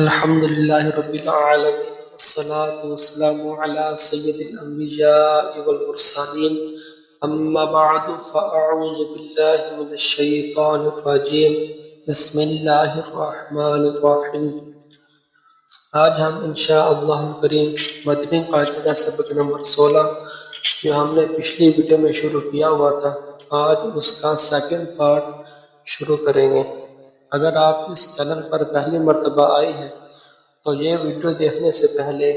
الحمد لله رب العالمين والصلاة والسلام على سيد الأنبياء والمرسلين أما بعد فأعوذ بالله من الشيطان الرجيم بسم الله الرحمن الرحيم۔ آج ہم انشاءاللہ کریم مدنی قاعدہ سبق نمبر 16 جو ہم نے پچھلی ویڈیو میں شروع کیا ہوا تھا، آج اس کا سیکنڈ پارٹ شروع کریں گے۔ اگر آپ اس چینل پر پہلی مرتبہ آئے ہیں تو یہ ویڈیو دیکھنے سے پہلے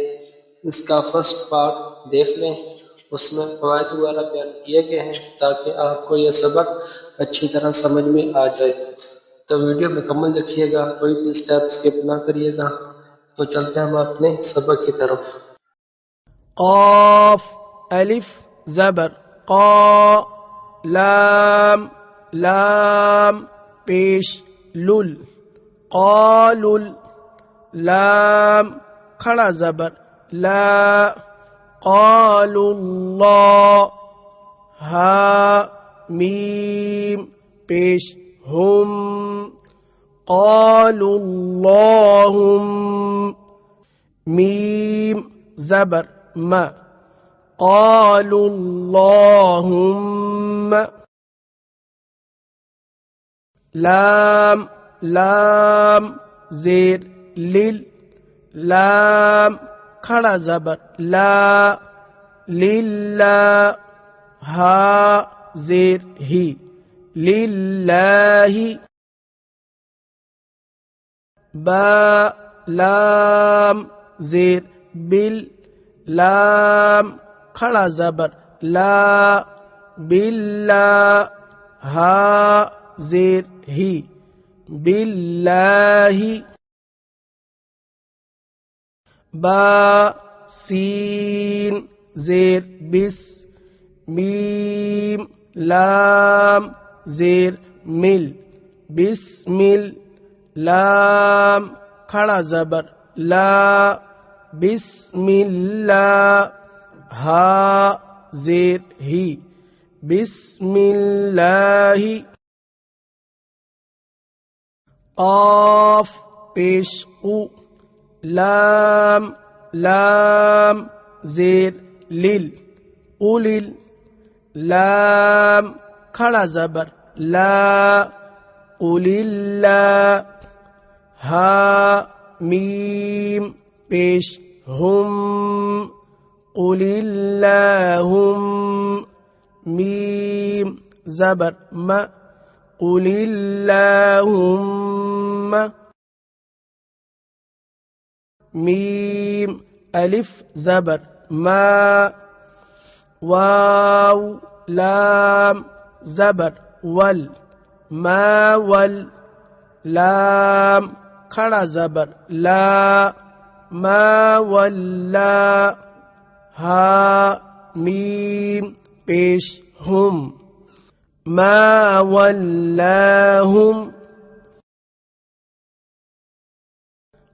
اس کا فرسٹ پارٹ دیکھ لیں، اس میں فوائد وغیرہ بیان کیے گئے ہیں تاکہ آپ کو یہ سبق اچھی طرح سمجھ میں آ جائے۔ تو ویڈیو مکمل دیکھیے گا، کوئی بھی اسٹیپ اسکپ نہ کریے گا۔ تو چلتے ہیں ہم اپنے سبق کی طرف۔ قاف الف زبر قا، لام لام پیش لل، قالل، لام کھڑا زبر لا، قالوا اللہ، ہا میم پیش ہم، قالوا اللہم، میم زبر ما، قالوا اللہم، لام لام زیر لل، لام کھڑا زبر لا، للہ، ہا زیر ہی، للہ، با لام زیر بل، لام کھڑا زبر لا، باللہ، ہا زیر ہی، باللہ، با سین زیر بس، میم لام زیر مل، بسمل، لام کھڑا زبر لا، بسم اللہ، ہا زیر ہی، بسم اللہ، قاف پیش قو، لام لام زیر لل، قلل، لام کھڑا زبر لا، قل اللہ، ہا میم پیش ہم، قل اللہم، میم زبر ما، قل اللہم، میم الف زبر ما، واو لام زبر ول، ما ول، لام کھڑا زبر لا، ما ولا، ہا میم پیش ہم، ما ولاہم،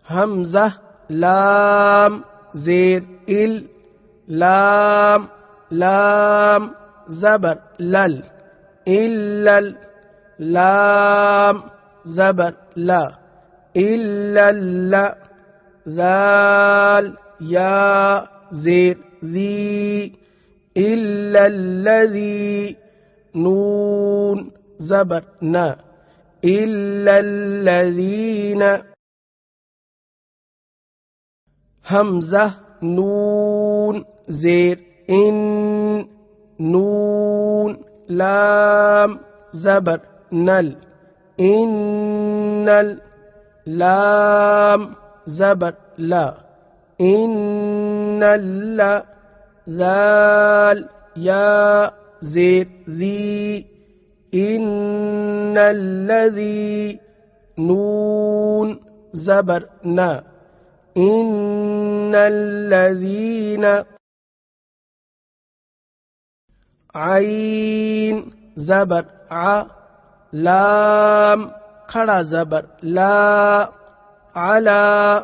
حمزہ لام زیر ال، لام لام زبر لل، الل، لام زبر لا، الل، ذال یا زیر ذی، الا الذی، نون زبر نا، الا الذین، حمزہ نون زیر ان، نون لام زبر نل، انل، لام زبر لا، انل، ذال یا زیر ذی، ان الذی، نون زبر نا، ان الذین، عین زبر ع، لام کھڑا زبر لا، علا،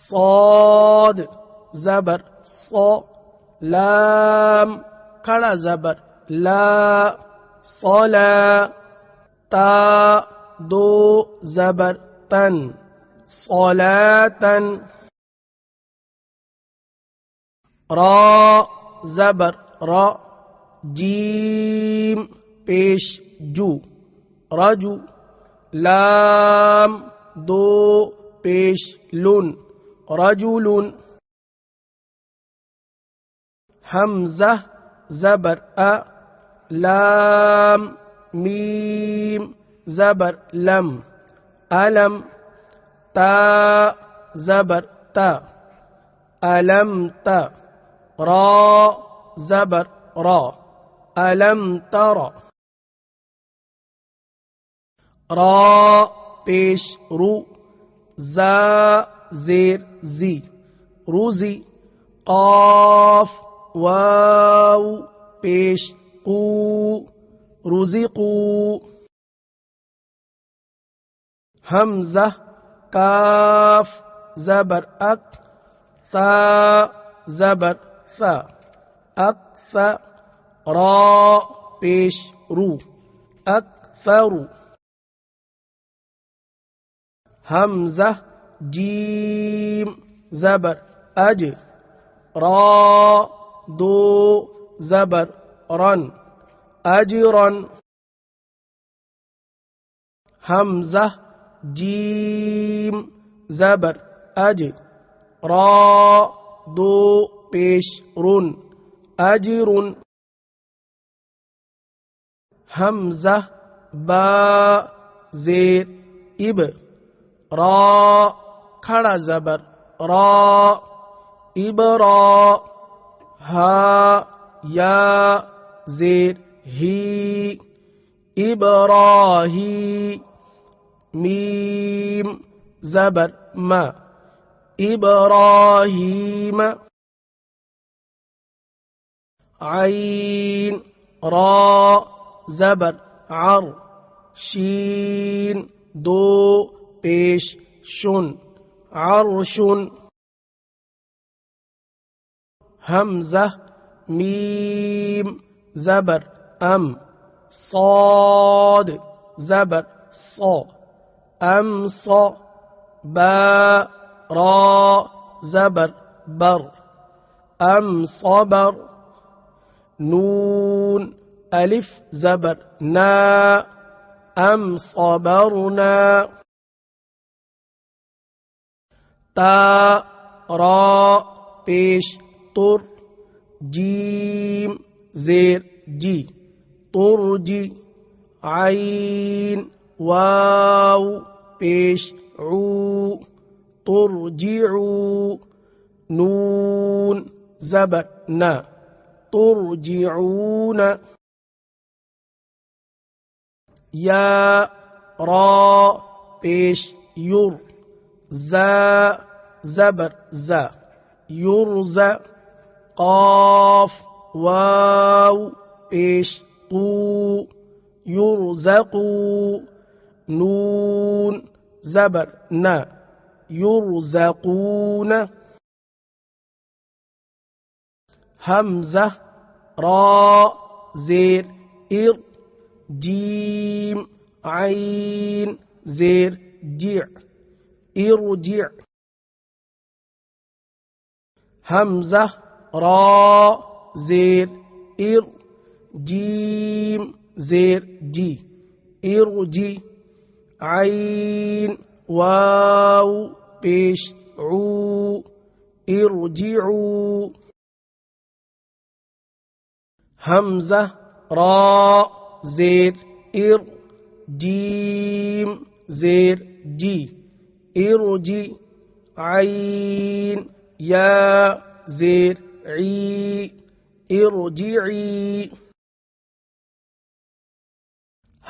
صاد زبر ص، لام کھڑا زبر لا، صلا، تا دو زبر تن صلاة را زبر را جیم پیش جو رجو لام دو پیش لن رجل حمزہ زبر ا لام میم زبر لم علم تا زبر تا علم تا را زبر را علم تر را پیش رو زا زیر زی روزی قاف واو پیش قو رزقو حمزہ کاف زبر اک سا زبر سا اکثا را پیش رو اکثر حمزہ جیم زبر اج را دو زبر رن اجرن حمزہ جیم زبر اج را دو پیش رن اجرن حمزہ با زیر اب را کھڑا زبر را ابرا ہا یا زیر ہی ابراہی میم زبر ما ابراہیم عین را زبر عر شین دو پیش شن عرشن حمزہ میم زبر ام صاد زبر صا ام صا با را زبر بر ام صبر نون الف زبر نا ام صبرنا تا را پیش تر جیم زیر جی ترجی عین واو پیش عو ترجعو نون زبر نا ترجعون یا را پیش یر زا زبر زا یرزا قاف واو پیش قو یرزقو نون زبر نا یرزقون حمزہ را زیر ار جیم عین زیر جع ارجع حمزہ را زیر ار جیم زیر جی ارجی عین واو پیش عو ارجعو حمزہ را زیر ار جیم زیر جی ارجی عین یا زیر عی ارجعی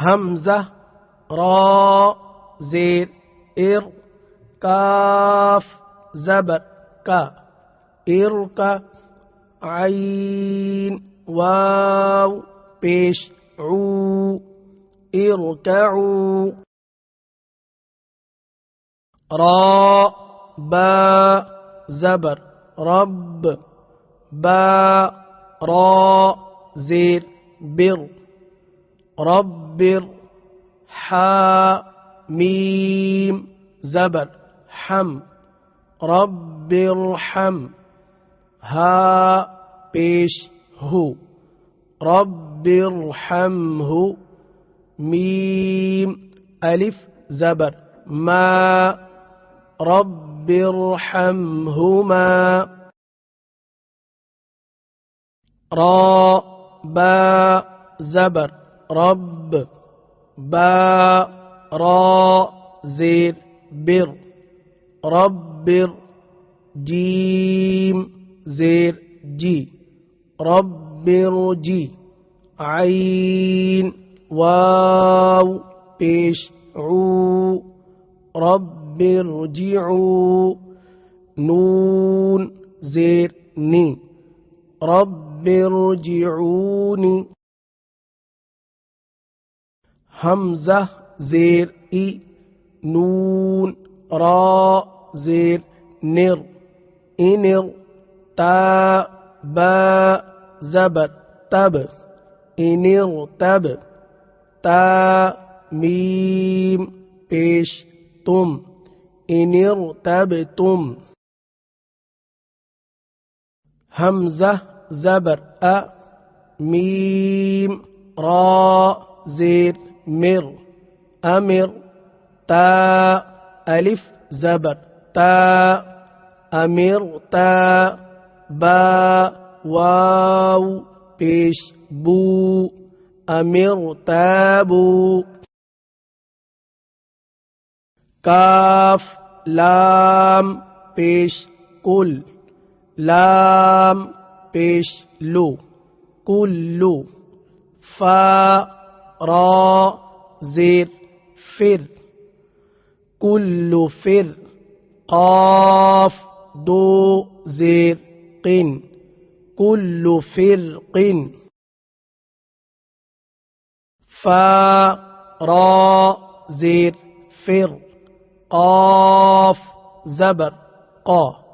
حمزہ را زیر ار کاف زبر کا ارکا عین واو پیش عو ارکعو را با زبر رب با را زیر بر ربر حا میم زبر حم رب ارحم ہا پیش ہو رب ارحمہ میم الف زبر ما رب ارحمہما را با زبر رب با را زیر بر ربر جیم زیر جی ربر جی عین واو پیش عو رب ارجعوا نون زیر نی رب ارجعونی حمزہ زیر ای نون را زیر نر انر تا با زبر تب انر تب تا میم پیش تم انر تب تم حمزہ زبر ا میم را زیر مر امر تا الف زبر تا امر تا با واو پیش بو امر تابو کاف لام پیش کل لام پیش لو کلو فا را زیر فر کل فر قاف دو زیر قن کل فرق فا را زیر فر قاف زبر قا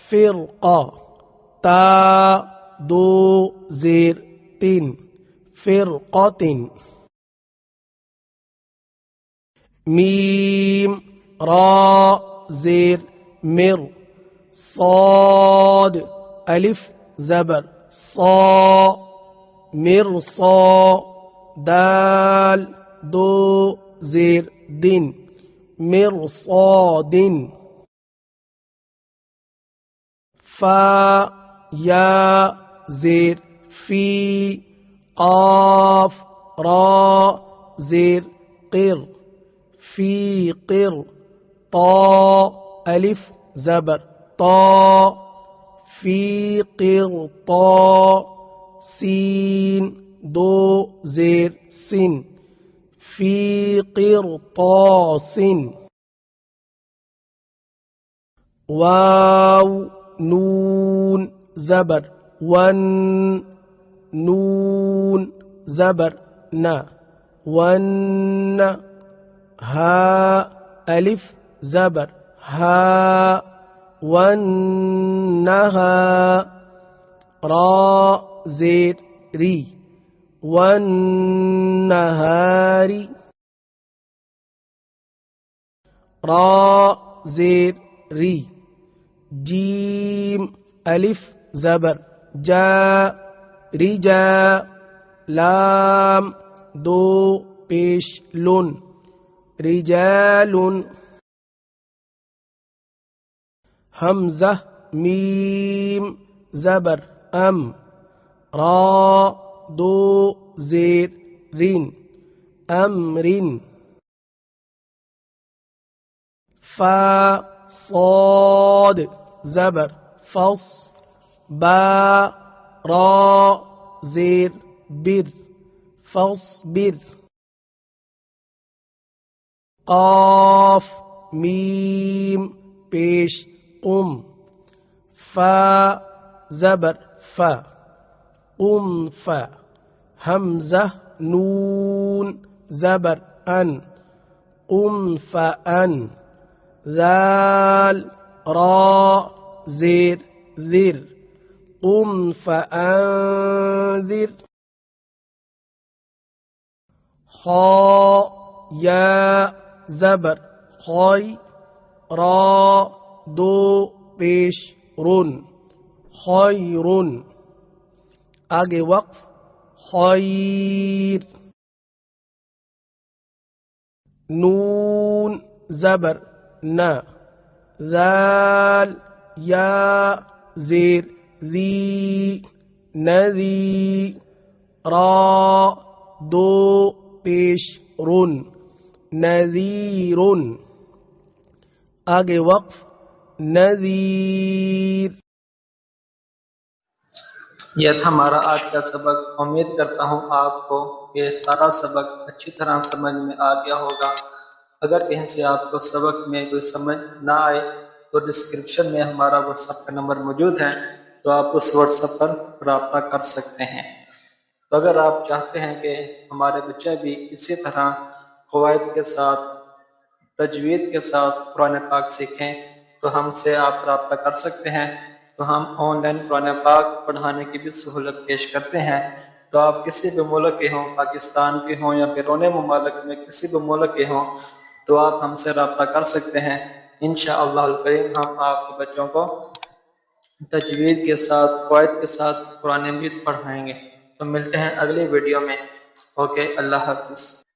فرقا تا دو زیر تن فرقة میم را زیر مر صاد الف زبر صا مرصا دال دو زیر دن مرصاد فا یا زیر فی قاف را زیر قر فی قر طا الف زبر طا فی قر طا سین دو زیر سن فی قرطاس واو نون زبر ون نون زبر نا ون ها الف زبر ها والنها را زیر ری والنهار را زیر ری جیم الف زبر جا رجا لام دو پیش لن رجال حمزہ میم زبر ام را دو زیر رین امرن فا صاد زبر فص با را زیر بر فاصبر قاف میم پیش قم فا زبر فا قم فا حمزہ نون زبر ان قم فأن ذال را زیر ذر قم فأنذر خا یا زبر خوئی را دو پیش رن خیرن آگے وقف خیر نون زبر نہ ذال یا زیر ذی نذی را دو پیش رن نذیرن آگے وقف نذیر یہ تھا ہمارا آج کا سبق۔ امید کرتا ہوں آپ کو یہ سارا سبق اچھی طرح سمجھ میں آ گیا ہوگا۔ اگر کہیں سے آپ کو سبق میں کوئی سمجھ نہ آئے تو ڈسکرپشن میں ہمارا واٹس ایپ کا نمبر موجود ہے، تو آپ اس واٹس ایپ پر رابطہ کر سکتے ہیں۔ تو اگر آپ چاہتے ہیں کہ ہمارے بچے بھی اسی طرح قواعد کے ساتھ تجوید کے ساتھ قرآن پاک سیکھیں تو ہم سے آپ رابطہ کر سکتے ہیں۔ تو ہم آن لائن قرآن پاک پڑھانے کی بھی سہولت پیش کرتے ہیں۔ تو آپ کسی بھی ملک کے ہوں، پاکستان کے ہوں یا بیرون ممالک میں کسی بھی ملک کے ہوں، تو آپ ہم سے رابطہ کر سکتے ہیں۔ انشاءاللہ الکریم ہم آپ کے بچوں کو تجوید کے ساتھ قواعد کے ساتھ قرآن مجید پڑھائیں گے۔ تو ملتے ہیں اگلی ویڈیو میں۔ اوکے، اللہ حافظ۔